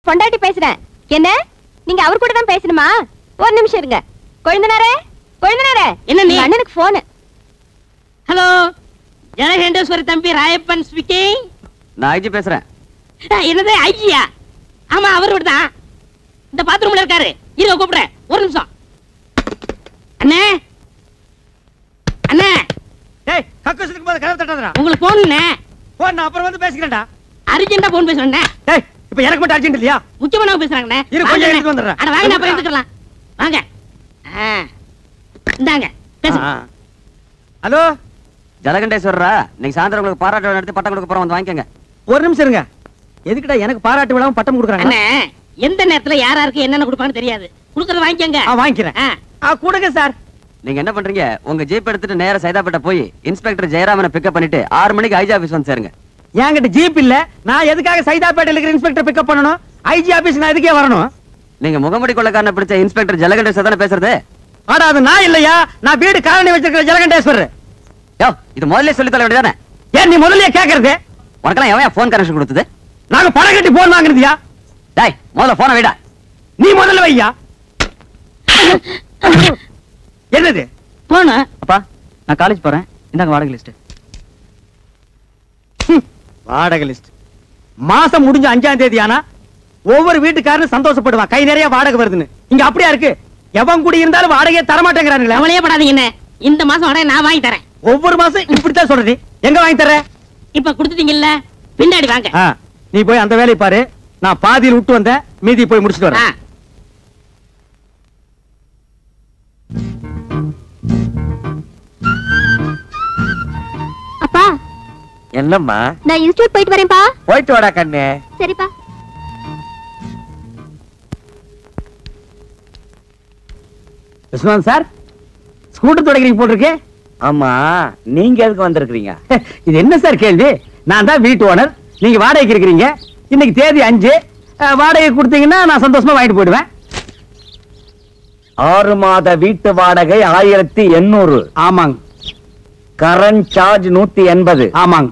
பொண்டாட்டி பேசுறேன். என்ன நீங்க அவர் கூட தான் பேசணுமா? ஒரு நிமிஷம் இருங்க. கொழுந்தனாரே, கொழுந்தனாரே, என்ன நீ? அண்ணனுக்கு போன். ஹலோ, ஜனகண்டேஸ்வரி தம்பி ராயப்பன் ஸ்பீக்கிங். நான் ஐஜி பேசுறேன். என்னது ஐஜியா? ஆமா, அவரு தான். இந்த பாத்ரூம்ல இருக்காரு. இருங்க கூப்பிடுறேன், ஒரு நிமிஷம். அண்ணே, அண்ணே. டேய், கக்கூசுக்கு போது கதவு தட்டாதடா. உங்களுக்கு போன்ண்ணே. போன் நான் அப்புறம் வந்து பேசிக்கிறேன்டா. அர்ஜென்ட்டா போன் பேசுறேண்ணே. டேய், இப்போ எனக்கு மட்டும் அர்ஜென்ட் இல்லையா? முக்கியமானவங்க பேசுறாங்கண்ணே. இரு, கொஞ்சம் எடுத்து வந்துடுறேன். அட வாங்க, அப்புறம் எடுத்துக்கலாம். வாங்க. இந்தாங்க பேசுங்க. ஹலோ ஜலகண்டேஸ்வரரா, நீங்க சாயந்தரம் உங்களுக்கு பாராட்டு விழா நடத்தி பட்டம் கொடுக்க போறோம், வந்து வாங்கிக்கங்க. ஒரு நிமிஷம் இருங்க. எதுக்குடா எனக்கு பாராட்டு விழாவும் பட்டம் கொடுக்குறாங்க? அண்ணே, எந்த நேரத்துல யாராருக்கு என்னென்ன கொடுப்பான்னு தெரியாது. கொடுக்கறத வாங்கிக்கங்க. வாங்கிக்கிறேன். கொடுங்க சார். நீங்க என்ன பண்றீங்க? உங்க ஜீப் எடுத்துட்டு நேரா சைதாப்பேட்டை போய் இன்ஸ்பெக்டர் ஜெயராமனை பிக்கப் பண்ணிட்டு 6 மணிக்கு ஐஜி ஆபீஸ் வந்து சேருங்க. என்கிட்ட ஜீப் இல்ல. நான் எதுக்காக சைதாப்பேட்டையில இருக்கிற இன்ஸ்பெக்டர் பிக்கப் பண்ணணும்? ஐஜி ஆபீஸ் நான் எதுக்கே வரணும்? நீங்க முகமுடி கொள்ளக்காரனை பிடிச்ச இன்ஸ்பெக்டர் ஜலகண்டேஸ்வரர் தானே பேசுறது? ஆனா அது நான் இல்லையா. நான் வீடு காலனி வச்சிருக்கிற ஜலகண்டேஸ்வரர். யோ, இது முதல்ல சொல்லி தர வேண்டியதானே? ஏன் நீ முதல்லயே கேக்குறது? உனக்கெல்லாம் எவன் போன் கனெக்ஷன் கொடுத்தது? நாங்க பணம் கட்டி போன் வாங்குறதுயா? டேய், முதல்ல போனை வைடா. நீ முதல்ல வையா. என்னது போன? அப்பா, நான் காலேஜ் போறேன். இந்தாங்க வாடகை லிஸ்ட். வாடகை லிஸ்ட். மாசம் முடிஞ்ச 5ஆம் தேதி ஆனா ஒவ்வொரு வீட்டுக்காரனும் சந்தோஷப்படுவான், கை நிறைய வாடகை வருதுன்னு. இங்க அப்படியா இருக்கு? எவன் கூடி இருந்தாலும் வாடகையை தரமாட்டேங்கிறானுங்களே. அவளையே படாதீங்க. இந்த மாசம் வாடகை நான் வாங்கி தரேன். ஒவ்வொரு மாசம் இப்படித்தான் சொல்றது. எங்க வாங்கி தர? இப்ப கொடுத்துட்டீங்கல்ல, பின்னாடி வாங்க. நீ போய் அந்த வேலையை பாரு. நான் பாதியில் விட்டு வந்தேன், மீதி போய் முடிச்சுட்டு வரேன். அப்பா, என்னம்மா? நான் இன்ஸ்டிடியூட் போயிட்டு வரேன்ப்பா. போயிட்டு வாடா கண்ணே. சரிப்பா. விஸ்வநாத் சார், ஸ்கூட்டர் தொடக்கிறீங்க போட்டிருக்கு. ஆமா, நீங்க எதுக்கு வந்திருக்கீங்க? இது என்ன சார் கேள்வி? நான் தான் வீட்டு ஓனர், நீங்க வாடகைக்கு இருக்கிறீங்க. இன்னைக்கு தேதி 5. வாடகை கொடுத்தீங்கன்னா நான் சந்தோஷமா வாங்கிட்டு போயிடுவேன். 6 மாத வீட்டு வாடகை 1800. ஆமாங்க. Current charge 180. ஆமாங்க.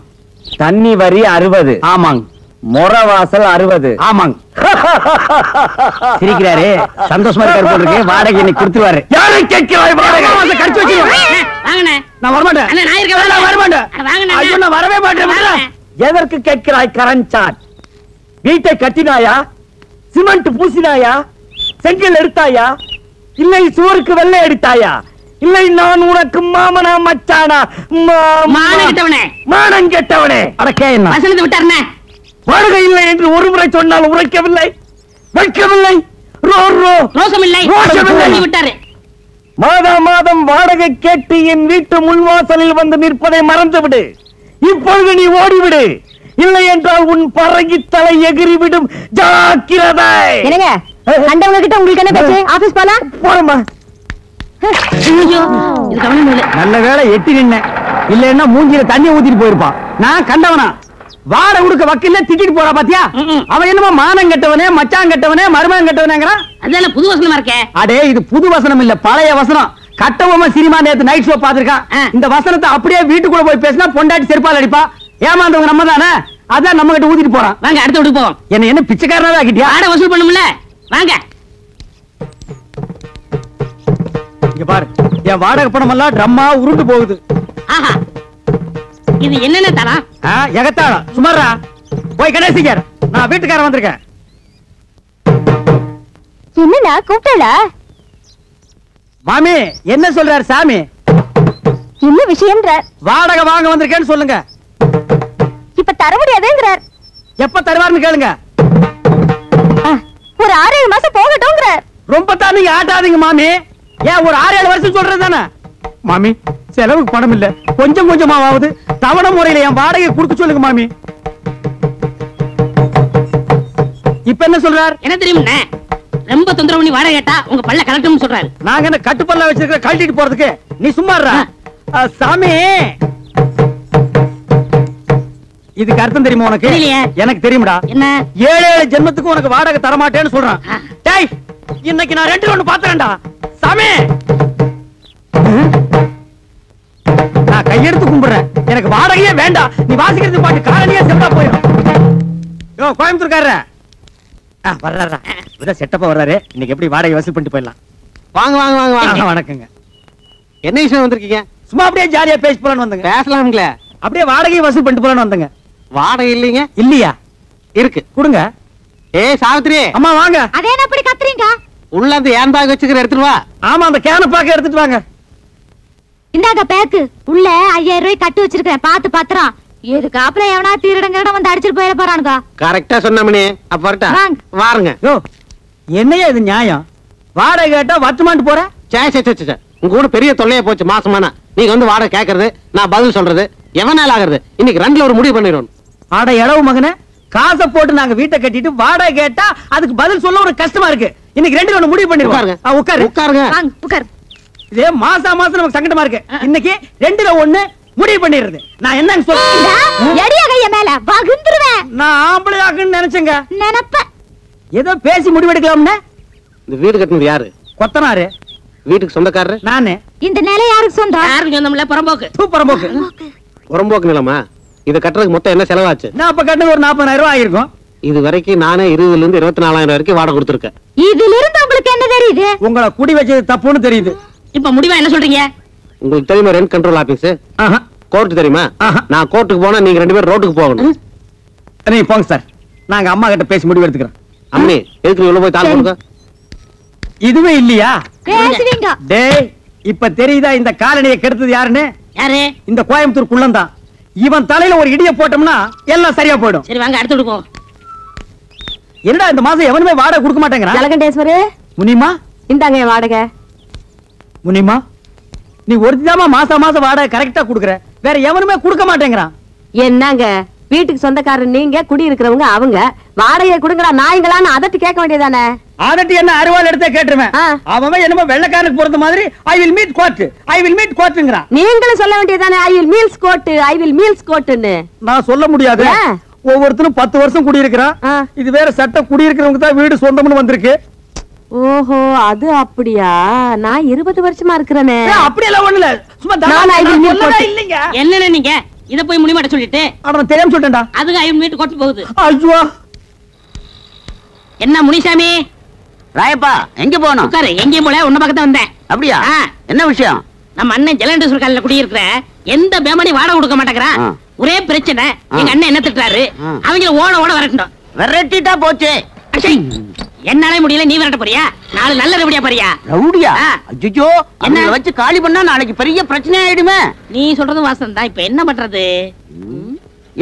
தண்ணி வரி 60. ஆமாங்க. முறவாசல் 60. ஆமாங்க. சிரிக்கிறாரு, சந்தோஷமா இருக்காரு போட்டிருக்கு. வாடகை இன்னைக்கு கொடுத்துருவாரு. யாரை கேட்கிறாய்? வாடகை கடிச்சு வச்சிருவேன். வாங்கண்ணே. நான் வரமாட்டேன். அண்ணே, நான் இருக்கேன். நான் வரமாட்டேன். வாங்கண்ணே. ஐயோ, நான் வரவே மாட்டேன். எதற்கு கேட்கிறாய் கரண்ட் சார்ஜ்? வீட்டை கட்டினாயா? சிமெண்ட் பூசினாயா? செங்கல் எடுத்தாயா? இல்லை சுவருக்கு வெள்ளை எடுத்தாயா? இல்லை நான் உனக்கு மாமனா மச்சானா? மானம் கெட்டவனே. மானம் கெட்டவனே. அடக்கே என்ன வசனத்தை விட்டாருண்ணே. வாடகை இல்லை என்று ஒரு முறை சொன்னால் உரைக்கவில்லை, வைக்கவில்லை. ரோசமில்லை. ரோஷமில்லை. விட்டாரு. மாதம் மாதம் வாடகை கேட்டு என் வீட்டு முன்வாசலில் வந்து நிற்பதை மறந்துவிடு. இப்பொழுது நீ ஓடிவிடு. இல்லை என்றால் உன் பறகி தலை எகிரிவிடும். ஜாக்கிரதை. என்னங்க அண்டவங்க கிட்ட உங்களுக்கு என்ன பேச்சு? ஆபீஸ் போலாம். போறமா. நல்ல வேளை எட்டி நின்ன, இல்லன்னா மூஞ்சில தண்ணி ஊத்திட்டு போயிருப்பான். நான் கண்டவனா? வாடகை கொடுக்க வக்கீல்ல திட்டிட்டு போறா பாத்தியா? அவன் என்னமோ மானம் கெட்டவனே, மச்சான் கெட்டவனே, மருமகன் கெட்டவனேங்கறான். அதெல்லாம் புது வசனமா இருக்கே. அடே, இது புது வசனம் இல்ல, பழைய வசனம். கட்டவமா சினிமா நேத்து நைட் ஷோ பாத்துருக்கான். இந்த வசனத்தை அப்படியே வீட்டுக்குள்ள போய் பேசினா பொண்டாட்டி செருப்பால் அடிப்பா. ஏமாந்தவங்க நம்ம தானே, அதான் நம்ம கிட்ட ஊத்திட்டு போறான். வாங்க, அடுத்த வீட்டுக்கு போவோம். என்ன பிச்சைக்காரனா ஆக்கிட்டியா? வாடகை வசூல் பண்ணும்ல, வாங்க. இங்க பாரு, என் வாடகை பணம் எல்லாம் ட்ரம்மா உருண்டு போகுது. ஆஹா, இது என்னென்ன தரம்? எகத்தாளம். சுமாரா போய் கணேசிக்கார், நான் வீட்டுக்காரன் வந்திருக்கேன். என்னண்ணா கூப்பிட்டா? மாமி என்ன சொல்றாரு சாமி? என்ன விஷயம்ன்ற? வாடகை வாங்க வந்திருக்கேன்னு சொல்லுங்க. இப்ப தர முடியாதுங்கிறார். எப்ப தருவாருன்னு கேளுங்க. ஒரு 6-7 மாசம் போகட்டும்ங்கிறார். ரொம்ப தான் நீங்க ஆட்டாதீங்க மாமி. ஏன் ஒரு 6-7 வருஷம் சொல்றது தானே மாமி? செலவுக்கு பணம் இல்ல, கொஞ்சம் கொஞ்சமாவது தவணை முறையில என் வாடகை கொடுக்க சொல்லுங்க மாமி. இப்ப என்ன சொல்றார்? என்ன தெரியுமா? ரொம்ப தொந்தரவு பண்ணி வாடகை கேட்டா உங்க பல்ல கலட்டணும்னு சொல்றாரு. நாங்க என்ன கட்டுப்பல்ல வச்சிருக்க கழட்டிட்டு போறதுக்கு? நீ சும்மா சாமி. இதுக்கு அர்த்தம் தெரியுமா உனக்கு? எனக்கு தெரியும்டா. என்ன? 7 ஜென்மத்துக்கு உனக்கு வாடகை தரமாட்டேன்னு சொல்றான். டேய், இன்னைக்கு நான் 2 ஒண்ணு பாத்துறேன்டா சாமி. நான் கையெடுத்து கும்பிடுறேன், எனக்கு வாடகையே வேண்டாம். நீ வாசிக்கிறது பாட்டு காலனியே செத்தா போயிடும். யோ கோயம்புத்தூர்காரர, வர்றாரா இதான் செட்டப்பா வர்றாரு. இன்னைக்கு எப்படி வாடகை வசூல் பண்ணிட்டு போயிடலாம். வாங்க வாங்க வாங்க வாங்க. வணக்கங்க. என்ன விஷயம் வந்திருக்கீங்க? சும்மா அப்படியே ஜாலியா பேசி போலான்னு வந்தங்க. பேசலாம்ங்களே. அப்படியே வாடகை வசூல் பண்ணிட்டு போலான்னு வந்தங்க. வாடகை இல்லைங்க. இல்லையா? இருக்கு, கொடுங்க. ஏய் சாவித்ரி, அம்மா வாங்க. அதே என்ன அப்படி கத்துறீங்க? உள்ள அந்த ஏன் பேக் வச்சுக்கிற எடுத்துட்டு வா. ஆமா, அந்த கேன பாக்க எடுத்துட்டு வாங்க. இந்தாங்க பேக்கு. உள்ள 5000 ரூபாய் கட்டி வச்சிருக்கேன், பாத்து பத்திரம். எதுக்கு அப்புறம் எவனா திருடங்கட வந்து அடிச்சிட்டு போயிட போறானுங்க. கரெக்டா சொன்னமணி. அப்ப வரட்டா? வாங்க. வாருங்க. யோ, என்னையா இது நியாயம்? வாடகை கேட்டா வட்டுமான்ட்டு போற? சே சே சே சே, உங்க கூட பெரிய தொல்லையா போச்சு மாசமானா. நீங்க வந்து வாடகை கேக்குறது, நான் பதில் சொல்றது, எவனால ஆகுறது? இன்னைக்கு ரெண்டுல ஒரு முடிவு பண்ணிடுவோம். ஆட இளவு மகனே, காசை போட்டு நாங்க வீட்டை கட்டிட்டு வாடகை கேட்டா அதுக்கு பதில் சொல்ல ஒரு கஷ்டமா இருக்கு. இன்னைக்கு ரெண்டுல ஒண்ணு முடிவு பண்ணிடுவோம். உட்காருங்க. உட்காரு. உட்காருங்க. வாங்க உட்கார். இதே மாசம் நமக்கு சங்கடமா இருக்கு. இன்னைக்கு ரெண்டுல ஒண்ணு முடிவு பண்ணிடுறது. நான் என்னன்னு சொல்றேன்? எடியா கைய மேல வகுந்துருவேன். நான் ஆம்பளை ஆக்குன்னு நினைச்சேங்க. நினைப்ப ஏதோ பேசி முடிவெடுக்கலாம்னு. இந்த வீடு கட்டினது யாரு? கொத்தனாரு. வீட்டுக்கு சொந்தக்காரரு நானு. இந்த நிலை யாருக்கு சொந்தம்? யாருக்கு சொந்தமில்ல, புறம்போக்கு. சூப்பர் போக்கு. புறம்போக்கு நிலமா? இதை கட்டுறதுக்கு மொத்தம் என்ன செலவாச்சு? நான் அப்ப கட்டது ஒரு 40,000 ரூபாய் ஆயிருக்கும். இது வரைக்கும் நானே 20,000 இருந்து 24,000 வரைக்கும் வாடகை கொடுத்துருக்கேன். இதுல இருந்து உங்களுக்கு என்ன தெரியுது? உங்களை குடி வச்சது தப்புன்னு தெரியுது. இப்ப முடிவா என்ன சொல்றீங்க? உங்களுக்கு தெரியுமா ரெண்ட் கண்ட்ரோல் ஆபீஸ்? ஆஹா. கோர்ட் தெரியுமா? ஆஹா. நான் கோர்ட்டுக்கு போனா நீங்க 2 பேரும் ரோட்டுக்கு போகணும். நீங்க போங்க சார், நாங்க அம்மா கிட்ட பேசி முடிவு எடுத்துக்கிறோம். அம்மி, எதுக்கு நீ உள்ள போய் தாள் கொடுக்க? இதுவே இல்லையா? பேசுவீங்க. டேய், இப்ப தெரியுதா இந்த காலனியை கெடுத்தது யாருன்னு? யாரு? இந்த கோயம்புத்தூர் குள்ளந்தான். இவன் தலையில ஒரு இடிய போட்டோம்னா எல்லாம் சரியா போயிடும். சரி வாங்க அடுத்து விடுவோம். என்னடா இந்த மாசம் எவனுமே வாடகை கொடுக்க மாட்டேங்கிறான்? ஜலகண்டேஸ்வரு, முனிமா, இந்தாங்க என் வாடகை. முனிமா, நீ ஒருத்திதாமா மாசம் வாடகை கரெக்டா குடுக்குற. வேற எவனுமே கொடுக்க மாட்டேங்கிறான். என்னங்க வீட்டுக்கு சொந்தக்காரர் நீங்க, குடி இருக்கிறவங்க அவங்க. வாடகை கொடுங்கடா நாய்ங்களான்னு அதட்டி கேட்க வேண்டியதானே? அதட்டி என்ன அருவாள் எடுத்தே கேட்டுருவேன். ஆ. அவன் என்னமோ வெள்ளக்காரனுக்கு பொறுத்த மாதிரி I will meet court, I will meet கோர்ட்ங்கறான். நீங்களும் சொல்ல வேண்டியதானே I will meals court, I will meals கோட்னு. நான் சொல்ல முடியாது. ஏன்? ஒவ்வொருத்தரும் 10 வருஷம் குடியிருக்கிறான். ஆ. இது வேற சட்டம், குடியிருக்கிறவங்க தான் வீடு சொந்தம்னு வந்திருக்கு. ஓஹோ, அது அப்படியா? நான் 20 வருஷமா இருக்கிறேனே. அப்படி எல்லாம் ஒண்ணு இல்ல. சும்மா நான் I will meet court. இல்லங்க. என்னன்னு நீங்க இத போய் முடிமாட்ட சொல்லிட்டு அவன் தெரியாம சொல்லிட்டேன்டா. அதுக்கு ஐயன் வீட்டு கொட்டு போகுது. ஐயோ, என்ன முனிசாமி? ராயப்பா, எங்க போகணும்? உட்காரு. எங்கேயும் போல உன்ன பக்கத்துல வந்தேன். அப்படியா? ஆ. என்ன விஷயம்? நம்ம அண்ணன் ஜலண்டேஸ்வர் காலையில குடியிருக்கிற எந்த பேமணி வாடகை கொடுக்க மாட்டேங்கிறான். ஆ. ஒரே பிரச்சனை. எங்க அண்ணன் என்ன திட்டுறாரு? ஆ. அவங்கள ஓட ஓட வரட்டணும். விரட்டிட்டா போச்சு. அச்சை, என்னாலே முடியல, நீ விரட்ட போறியா? நாலு நல்ல ரவுடியா போறியா? ரவுடியா? ஆ. அய்யோ, என்ன? என்ன வச்சு காலி பண்ணா நாளைக்கு பெரிய பிரச்சனை ஆயிடுமே. நீ சொல்றதும் வாசம் தான். இப்ப என்ன பண்றது?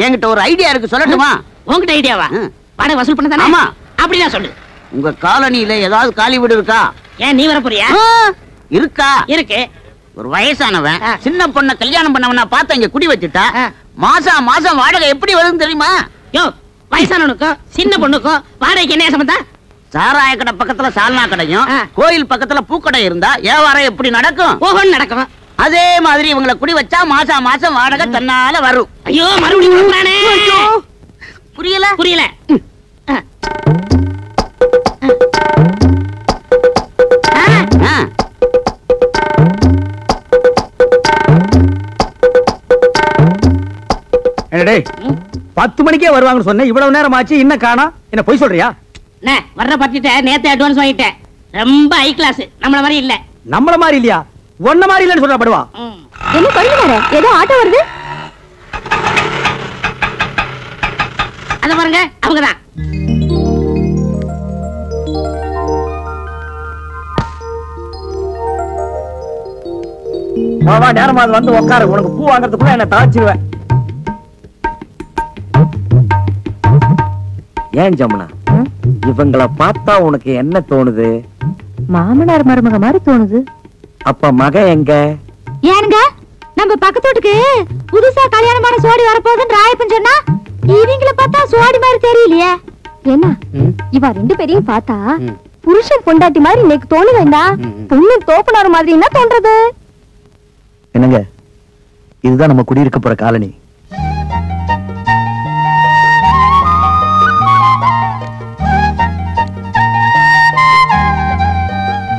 என்கிட்ட ஒரு ஐடியா இருக்கு, சொல்லட்டுமா? உன்கிட்ட ஐடியாவா? ம். வாடகை வசூல் பண்ண தானே? ஆமா. அப்படின்னா சொல்லு. உங்க காலனியில ஏதாவது காலி வீடு இருக்கா? ஏன் நீ வர போறியா? ஆ, இருக்கா? இருக்கு. ஒரு வயசானவன் ஆ. சின்ன பொண்ண கல்யாணம் பண்ணவனா பார்த்து இங்க குடி வச்சுட்டா ஆ. மாசம் மாசம் வாடகை எப்படி வருதுன்னு தெரியுமா? யோ, வயசானவனுக்கும் சின்ன பொண்ணுக்கும் வாடகைக்கு என்ன சம்பந்தம்? சாராய கடை பக்கத்துல சால்னா கடையும் ஆ. கோயில் பக்கத்துல பூக்கடை இருந்தா வியாபாரம் எப்படி நடக்கும்? ஓஹோன்னு நடக்கும். அதே மாதிரி இவங்களை குடி வச்சா மாசம் மாசம் வாடகை தன்னால வரும். ஐயோ, மறுபடியும் கொடுக்குறானே. புரியல? புரியல. ஆ. ஆ. ஆ. என்னடே 10 மணிக்கே வருவாங்கன்னு சொன்னேன். இவ்வளவு நேரம் ஆச்சு, இன்னும் காணோம். என்ன பொய் சொல்றியா? அண்ணே, வர்ற பத்திட்ட நேத்தே அட்வான்ஸ் வாங்கிட்டேன். ரொம்ப ஹை கிளாஸ். நம்மள மாதிரி இல்ல. நம்மள மாதிரி இல்லையா? ஒன்ன மாதிரி இல்லன்னு சொல்றா படுவா. ம். என்ன கொழுந்தனாரே, ஏதோ ஆட்டோ வருது. அத பாருங்க, அவங்கதான். வா நேரமா வந்து உட்காரு. உனக்கு பூ வாங்குறதுக்குள்ள என்ன தாச்சிருவேன். ஏன் ஜமுனா, இவங்களை பார்த்தா உனக்கு என்ன தோணுது? மாமனார் மருமக மாதிரி தோணுது. அப்ப மகன் எங்க? ஏனுங்க, நம்ம பக்கத்து வீட்டுக்கு புதுசா கல்யாணமான சோடி வரப்போகுதுன்னு ராயப்பன் சொன்னா, இவங்கள பார்த்தா சோடி மாதிரி தெரியலையே. என்ன இவ 2 பேரையும் பார்த்தா புருஷன் பொண்டாட்டி மாதிரி இன்னைக்கு தோணு வேண்டாம், பொண்ணு தோப்புனார் மாதிரி என்ன தோன்றது? என்னங்க, இதுதான் நம்ம குடியிருக்க போற காலனி.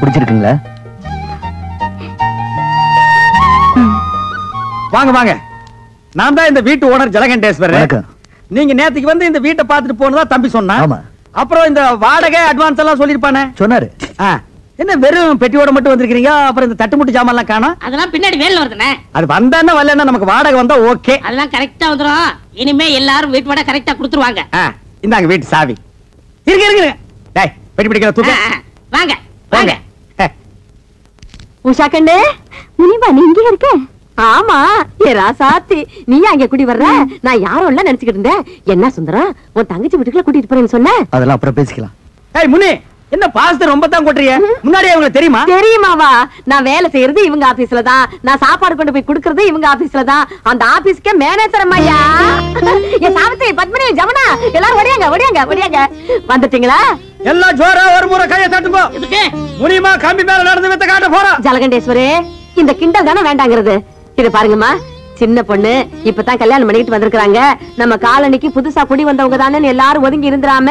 பிடிச்சிருக்குங்களா? வாங்க வாங்க, நான் தான் இந்த வீட்டு ஓனர் ஜலகண்டேஸ்வரர். வணக்கம். நீங்க நேத்துக்கு வந்து இந்த வீட்டை பார்த்துட்டு போனதா தம்பி சொன்னா. ஆமா. அப்புறம் இந்த வாடகை அட்வான்ஸ் எல்லாம் சொல்லிருப்பானே சொன்னாரு. என்ன வெறும் பெட்டியோட மட்டும் வந்திருக்கீங்க? அப்புறம் இந்த தட்டுமுட்டு ஜாமான் எல்லாம் காணோம். அதெல்லாம் பின்னாடி வேலை வருதுண்ணே. அது வந்தானே வரலன்னா நமக்கு வாடகை வந்தா ஓகே. அதெல்லாம் கரெக்டா வந்துரும். இனிமே எல்லாரும் வீட்டு வாடகை கரெக்டா கொடுத்துருவாங்க. இந்தாங்க வீட்டு சாவி. இருக்கு டேய் பெட்டி பிடிக்கிற தூக்கு. வாங்க வாங்க. உஷா கண்ணு, முனிமா நீ இங்க இருக்க? ஆமா, ஏ ராசாத்தி, நீ அங்க குடி வர்ற? நான் யாரும் இல்ல நினைச்சுக்கிட்டு இருந்தேன். என்ன சுந்தரம், உன் தங்கச்சி வீட்டுக்குள்ள கூட்டிட்டு போறேன்னு சொன்ன? அதெல்லாம் அப்புறம் பேசிக்கலாம். ஏய் முனி, என்ன பாஸ்தர் ரொம்ப தான் கொட்றிய? முன்னாடியே உங்களுக்கு தெரியுமா? தெரியுமாவா? நான் வேலை செய்யறது இவங்க ஆபீஸ்ல தான், நான் சாப்பாடு கொண்டு போய் குடுக்கறது இவங்க ஆபீஸ்ல தான். அந்த ஆபீஸ்க்கே மேனேஜர் அம்மையா. என் சாவித்திரி, பத்மினி, ஜமுனா எல்லாரும் ஓடியாங்க ஓடியாங்க ஓடியாங்க. வந்துட்டீங்களா? எல்லாம் ஜோரா ஒரு முறை கையை தட்டுங்க. இதுக்கு முனிமா கம்பி மேல நடந்து வித்த காட்ட போறோம். ஜலகண்டேஸ்வரே, இந்த கிண்டல் தானே வேண்டாங்கிறது. இது பாருங்கம்மா, சின்ன பொண்ணு இப்பதான் கல்யாணம் பண்ணிட்டு வந்திருக்காங்க. நம்ம காலனிக்கு புதுசா குடி வந்தவங்க தானே எல்லாரும் ஒதுங்கி இருந்துராம,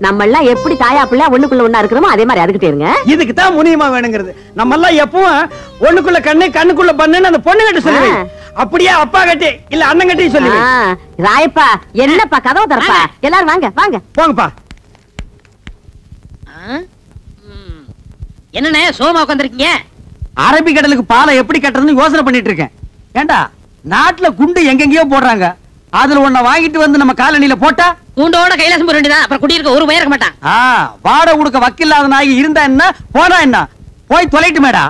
நம்ம எல்லாம் எப்படி தாயா பிள்ளை ஒண்ணுக்குள்ள ஒண்ணா இருக்கிறோமோ அதே மாதிரி அதுக்கிட்டே இருங்க. இதுக்கு தான் முனிமா வேணுங்கிறது. நம்ம எல்லாம் எப்பவும் ஒண்ணுக்குள்ள கண்ணு கண்ணுக்குள்ள பண்ணுன்னு அந்த பொண்ணு கிட்ட சொல்லுவேன். அப்படியே அப்பா கட்டி இல்ல அண்ணன் கட்டி சொல்லுவேன். ராயப்பா, என்னப்பா கதவு தரப்பா? எல்லாரும் வாங்க வாங்க போங்கப்பா. என்னண்ணே சோமா உட்காந்துருக்கீங்க? அரபிக்கடலுக்கு பாலை எப்படி கட்டுறதுன்னு யோசனை பண்ணிட்டு இருக்கேன். ஏண்டா, நாட்டுல குண்டு எங்கெங்கயோ போடுறாங்க. அதுல ஒண்ண வாங்கிட்டு வந்து நம்ம காலனில போட்டா கூண்டோட கைலாசம் போக வேண்டியதான். அப்புறம் குடியிருக்க ஒரு பயம் இருக்க மாட்டான். வாடகை கொடுக்க வக்கில்லாத நாய் இருந்தா என்ன போனா என்ன, போய் தொலைட்டு மேடா.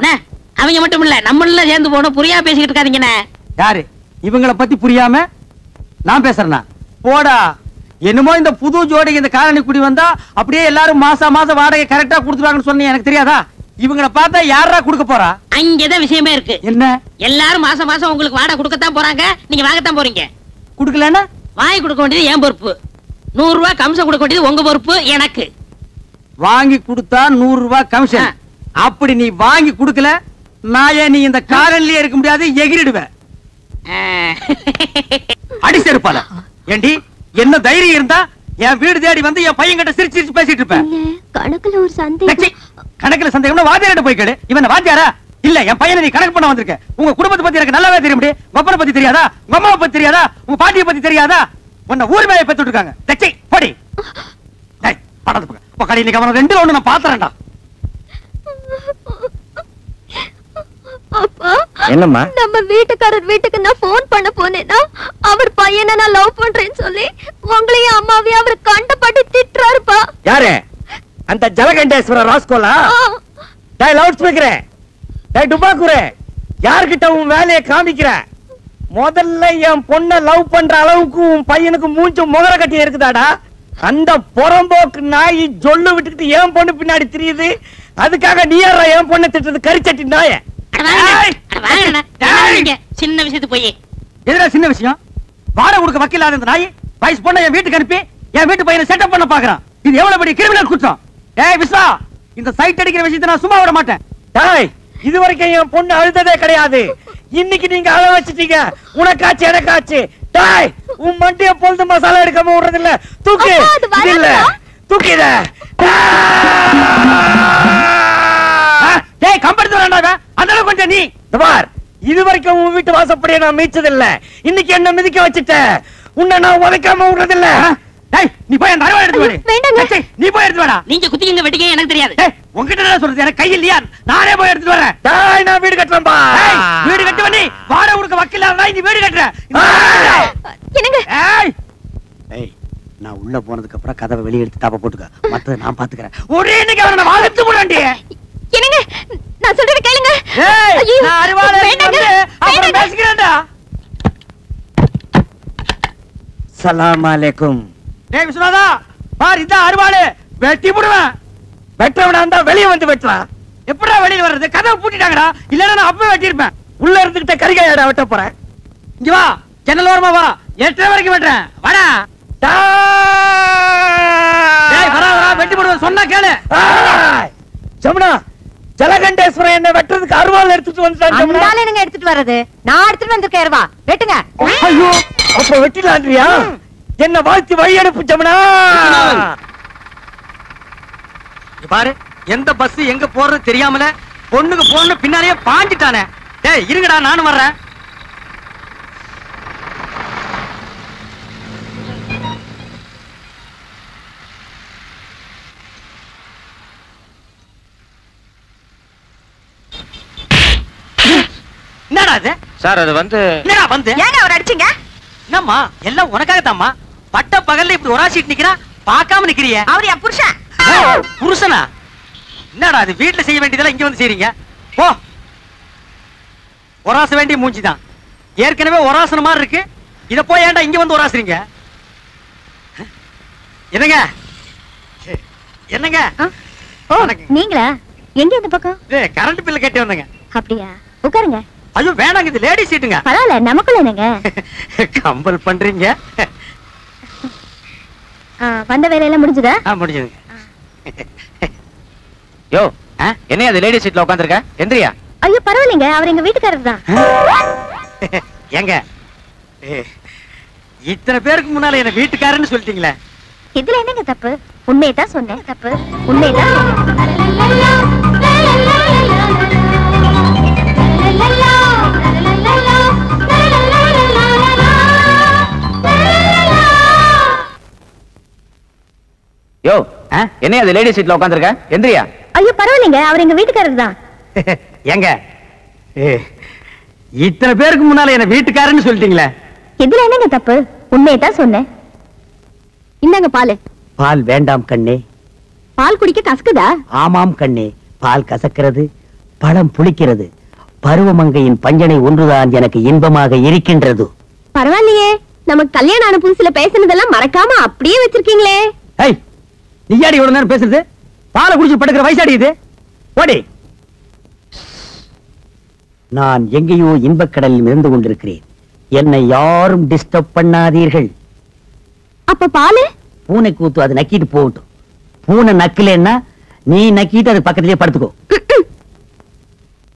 அவங்க மட்டும் இல்ல, நம்மள சேர்ந்து போகணும். புரியா பேசிக்கிட்டு இருக்காதீங்கண்ணே. யாரு இவங்கள பத்தி புரியாம நான் பேசுறேன்னா? போடா. என்னமோ இந்த புது ஜோடிக்கு இந்த காலனி குடி வந்தா அப்படியே எல்லாரும் மாசம் வாடகை கரெக்டா கொடுத்துருவாங்கன்னு சொன்னீங்க. எனக்கு தெரியாதா? இவங்களை பார்த்தா யாரா கொடுக்க போறா? அங்கதான் விஷயமே இருக்கு. என்ன? எல்லாரும் மாசம் மாசம் உங்களுக்கு வாடகை கொடுக்கத்தான் போறாங்க. நீங்க வாங்கத்தான் போறீங்க. குடுக்கலன்னா வாங்கி கொடுக்க வேண்டியது என் பொறுப்பு. 100 ரூபாய் கமிஷன் கொடுக்க வேண்டியது உங்க பொறுப்பு. எனக்கு வாங்கி கொடுத்தா 100 ரூபாய் கமிஷன். அப்படி நீ வாங்கி கொடுக்கல, நான் நீ இந்த காலனிலே இருக்க முடியாது, எகிரிடுவேன். அடிச்சு இருப்பால. ஏண்டி, என்ன தைரியம் இருந்தா என் வீடு தேடி வந்து என் பையன் கிட்ட சிரிச்சு சிரிச்சு பேசிட்டு இருப்பேன். கணக்குல ஒரு சந்தேகம். கணக்குல சந்தேகம்னா வாத்தியார்ட்ட போய் கேளு. இவன் வாத்தியாரா? இல்ல, என் பையனை நீ கணக்கு பண்ண வந்திருக்க. உங்க குடும்பத்தை பத்தி எனக்கு நல்லாவே தெரியும். உங்க பத்தி தெரியாதா? உங்க அம்மாவை பத்தி தெரியாதா? உங்க பாட்டியை பத்தி தெரியாதா? உன்னை ஊர் மேல பெத்துட்டு இருக்காங்க. தச்சி போடி. டேய் படத்து பக்கம். உங்க கடையில கவனம் ரெண்டு ஒண்ணு நான் பாத்துறேன்டா. அப்பா, என்னம்மா? நம்ம வீட்டுக்காரர் வீட்டுக்கு நான் போன் பண்ண போனேன்னா அவர் பையனை நான் லவ் பண்றேன்னு சொல்லி உங்களையும் அம்மாவையும் அவர் கண்டபடி திட்டுறாருப்பா. யாரு? அந்த ஜலகண்டேஸ்வர ராஸ்கோலா? டேய் லவுட் ஸ்பீக்கரே, டேய் டுபாக்குரே, யார்கிட்ட உன் வேலையை காமிக்கிற? முதல்ல என் பொண்ணை லவ் பண்ற அளவுக்கு உன் பையனுக்கு மூஞ்சு முகர கட்டி இருக்குதாடா? அந்த புறம்போக்கு நாய் ஜொல்லு விட்டுக்கிட்டு என் பொண்ணு பின்னாடி தெரியுது. அதுக்காக நீ யாரா என் பொண்ணை திட்டுறது? கரிச்சட்டி நாய. சின்ன விஷயத்து போய் எதுனா சின்ன விஷயம்? வாடகை கொடுக்க வக்கில்லாத இந்த நாய் வயசு பொண்ணை என் வீட்டுக்கு அனுப்பி என் வீட்டு பையனை செட்டப் பண்ண பாக்குறான். இது எவ்வளவு பெரிய கிரிமினல் குற்றம். ஏய் விஸ்வா, இந்த சைட் அடிக்கிற விஷயத்தை நான் சும்மா விட மாட்டேன். டேய், இது வரைக்கும் என் பொண்ணு அழுததே கிடையாது. இன்னைக்கு நீங்க அழ வச்சிட்டீங்க. உனக்காச்சு எனக்காச்சு. டேய், உன் மண்டிய பொழுது மசாலா எடுக்காம விடுறது இல்ல. தூக்கு. இல்ல தூக்கிட. டேய் கம்பெடுத்து வரேன்டா. அந்த அளவுக்கு கொஞ்சம் நீ பார், இது வரைக்கும் உன் வீட்டு வாசப்படியே நான் மீச்சது இல்ல. இன்னைக்கு என்ன மிதிக்க வச்சிட்ட. உன்னை நான் உதைக்காம விடுறது இல்ல. டேய் நீ போய் அந்த அருவா எடுத்து வாடி. வேண்டாங்க. நீ போய் எடுத்து வாடா. நீங்க குத்திங்க வெட்டிங்க எனக்கு தெரியாது. டேய் உன்கிட்ட என்ன சொல்றது? எனக்கு கை இல்லையா? நானே போய் எடுத்து வரேன். டேய், நான் வீடு கட்டறேன் பா. டேய் வீடு கட்டுவ நீ. வாடகை கொடுக்க வக்கில்லாத நீ வீடு கட்டற. என்னங்க? ஏய் ஏய், நான் உள்ள போனதுக்கு அப்புறம் கதவை வெளிய எடுத்து தாப்ப போட்டுக்க. மத்தத நான் பாத்துக்கறேன். ஒரே இன்னைக்கு அவனை வாங்கத்து போறான்டி. என்னங்க, நான் சொல்றது கேளுங்க. ஏய், ஐயோ, நான் அருவாளை வேண்டாங்க, வந்து அப்புறம் வேண்டாங்க. பேசிக்கிறேன்டா. சலாம் அலைக்கும். டேய் விஸ்வநாதா, பார் இந்த அருவாளை வெட்டி போடுவேன். வெட்டவனா இருந்தா வெளிய வந்து வெட்டலாம். எப்படா வெளிய வர்றது? கதவை பூட்டிட்டாங்கடா. இல்லன்னா நான் அப்பவே வெட்டி இருப்பேன். உள்ள இருந்துகிட்ட கரிகாயடா வெட்ட போறேன். இங்க வா, ஜன்னல் ஓரமா வா. 8 வரைக்கும் வெட்டறேன். வாடா. டேய் வரா வரா, வெட்டி போடுவேன் சொன்னா கேளு. ஜமுனா, ஜலகண்டேஸ்வரன் என்ன வெட்டுறதுக்கு அருவாள் எடுத்துட்டு வந்துட்டான். ஜமுனா, அந்தால என்னங்க எடுத்துட்டு வர்றது? நான் எடுத்துட்டு வந்திருக்கேன் அருவா. வெட்டுங்க. ஐயோ, அப்ப வெட்டிலான்றியா? என்ன வாழ்த்தி வழி அனுப்பு ஜமுனா. இங்க பாரு, எந்த பஸ் எங்க போறது தெரியாமல பொண்ணுக்கு போன்னு பின்னாலேயே பாஞ்சிட்டானே. டேய் இருங்கடா, நானும் வர்றேன். என்னடா அது? சார் அது வந்து என்னடா வந்து? ஏங்க அவர் அடிச்சீங்க? என்னம்மா எல்லாம் உனக்காகத்தாம்மா. பட்ட பகல்ல இப்படி ஒராசிட்டு நிக்கிறா, பார்க்காம நிக்கிறியே. அவர் என் புருஷன். புருஷனா? என்னடா அது? வீட்டுல செய்ய வேண்டியதெல்லாம் இங்க வந்து செய்றீங்க. போ. ஒராச வேண்டிய மூஞ்சிதான். ஏற்கனவே ஒராசன மாதிரி இருக்கு. இத போய் ஏன்டா இங்க வந்து ஒராசுறீங்க? என்னங்க? என்னங்க? ஓ, நீங்களா? எங்க இந்த பக்கம்? கரண்ட் பில் கட்டி வந்தங்க. அப்படியா? உட்காருங்க. ஐயோ வேணாங்க, இது லேடி சீட்டுங்க. பரவாயில்ல, நமக்குள்ள என்னங்க? கம்பல் பண்றீங்க. வந்த வேலையெல்லாம் முடிஞ்சதா? முடிஞ்சதுங்க. யோ என்ன அது லேடி சீட்ல உட்கார்ந்திருக்க? எந்திரியா. ஐயோ பரவாயில்லைங்க, அவர் எங்க வீட்டுக்காரர் தான். ஏங்க இத்தனை பேருக்கு முன்னால என்ன வீட்டுக்காரன்னு சொல்லிட்டீங்களே, இதுல என்னங்க தப்பு? உண்மையதான் சொன்னேன். தப்பு உண்மையதான் யோ என்ன அது லேடி சீட்ல உட்கார்ந்திருக்க? எந்திரியா. ஐயோ பரவாயில்லைங்க, அவர் எங்க வீட்டுக்காரர் தான். ஏங்க இத்தனை பேருக்கு முன்னால என்ன வீட்டுக்காரன்னு சொல்லிட்டீங்களே, இதுல என்னங்க தப்பு? உண்மையதான் சொன்னேன். இந்தாங்க பால். பால் வேண்டாம் கண்ணே. பால் குடிக்க கசக்குதா? ஆமாம் கண்ணே, பால் கசக்கிறது, பழம் புளிக்கிறது. பருவமங்கையின் பஞ்சனை ஒன்றுதான் எனக்கு இன்பமாக இருக்கின்றது. பரவாயில்லையே, நமக்கு கல்யாணம் ஆன புதுசுல பேசினதெல்லாம் மறக்காம அப்படியே வச்சிருக்கீங்களே. ஏய், நீயாடி இவ்வளவு நேரம் பேசுறது? பாலை குடிச்சு படுக்கிற வயசாடி இது. ஓடி. நான் எங்கேயோ இன்பக்கடலில் இருந்து கொண்டிருக்கிறேன். என்னை யாரும் டிஸ்டர்ப் பண்ணாதீர்கள். அப்ப பாலு? பூனை கூத்து, அது நக்கிட்டு போகட்டும். பூனை நக்கலன்னா நீ நக்கிட்டு அது பக்கத்திலேயே படுத்துக்கோ.